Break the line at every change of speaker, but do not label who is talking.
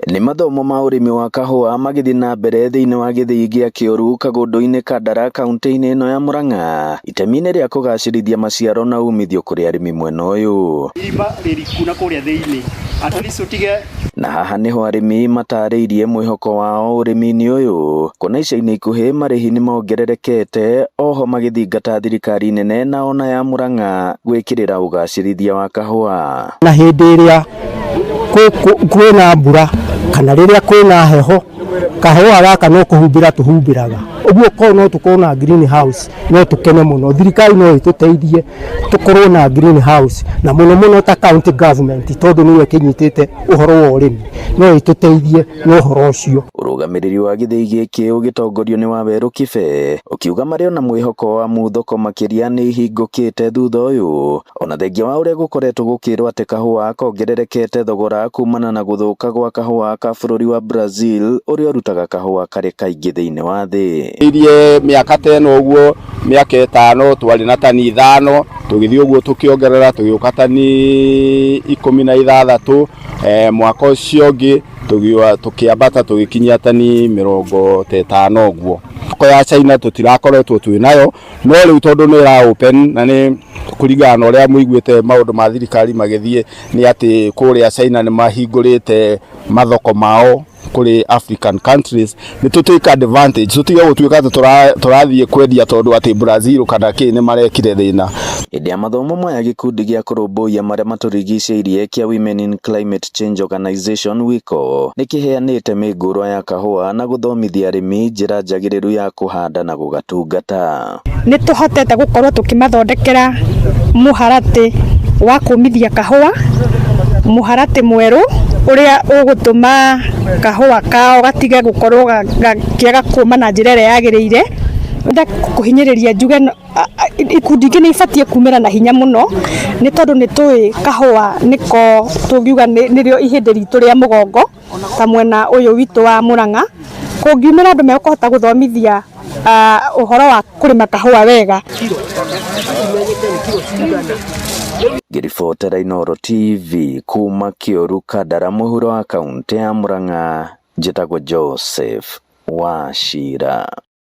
Ni mathomo ma urimi wa kahua magithi na mbere thiini wa githii gia Kioru kagundu-ini ka Ndara kaunti-ini ino ya Murang'a itemi-ini ria kugacirithia maciaro na umithio kuri arimi mwena uyu. Na haha niho arimi matariirie mwihoko wao urimi-ini uyu kuna ica-ini ikuhi marihi ni mongererekete, oho magithingata thirikari nene na ona ya Murang'a gwikirira ugacirithia wa kahua.
Na hindi iria kwina mbura kana riria kwina heho kahua gaka no kuhumbira tuhumbiraga uguo ko no tukorwo na green house no tukene muno. Thirikari no ituteithie tukorwo na green house na muno ta county government tondu niwe kinyitite uhoro wa urimi no ituteithie no uhoro ucio.
Urugamiriri wa githii giki ugitongorio ni Waweru Kibe ukiuga mario na mwihoko wa muthoko makiria ni hingukite thutha uyu ona thengia wa uria gukoretwo gukirwo ati kahua kongererekete thogora kumana na guthuka gwa kahua ka bururi wa Brazil uria urutaga kahua kari kaingi thiini wa thi.
Irie miaka teno uguo miaka 5 twari na tani 5 tugithii uguo tukiongerera tugiuka tani 16 mwaka ucio ungi tukiambata tugikinyia tani 50 uguo. Ko ya China tutirakoretwo twinayo no riu tondu ni ra open na ni kuringana na uria muiguite maundu ma thirikari magithie ni ati kuria China ni mahingurite mathoko mao kuri African countries ni tutake advantage tutiga gutuika turathie kwendia tondu ati Brazil kana ki ni marekire thina.
Indi ya mathomo maya gikundi gia kurumbuia maria maturigiceirie kia Women in Climate Change Organization WICO nikiheanite migurwa ya kahua na guthomithia arimi njira njagiriru ya kuhanda na gugatungata.
Ni tuhotete gukorwo tukimathondekera muharati wa kumithia kahua, muharati mweru uria ugutuma kahua kao gatige gukorwo gakiaga kuma na njira iria yagiriire. Nda kuhinyiriria njuge ikundi ingi ni ibatie kumira na hinya muno ni tondu ni tui kahua niko tugiuga nirio ihindi ritu ria mugongo ta mwena uyu witu wa Murang'a. Kungiumira andu mekuhota guthomithia uhoro wa kurima kahua wega.
Ngiribotera Inooro TV kuma Kioru ka Ndara muhuro wa kaunti ya Murang'a, njitagwo Joseph Wachira.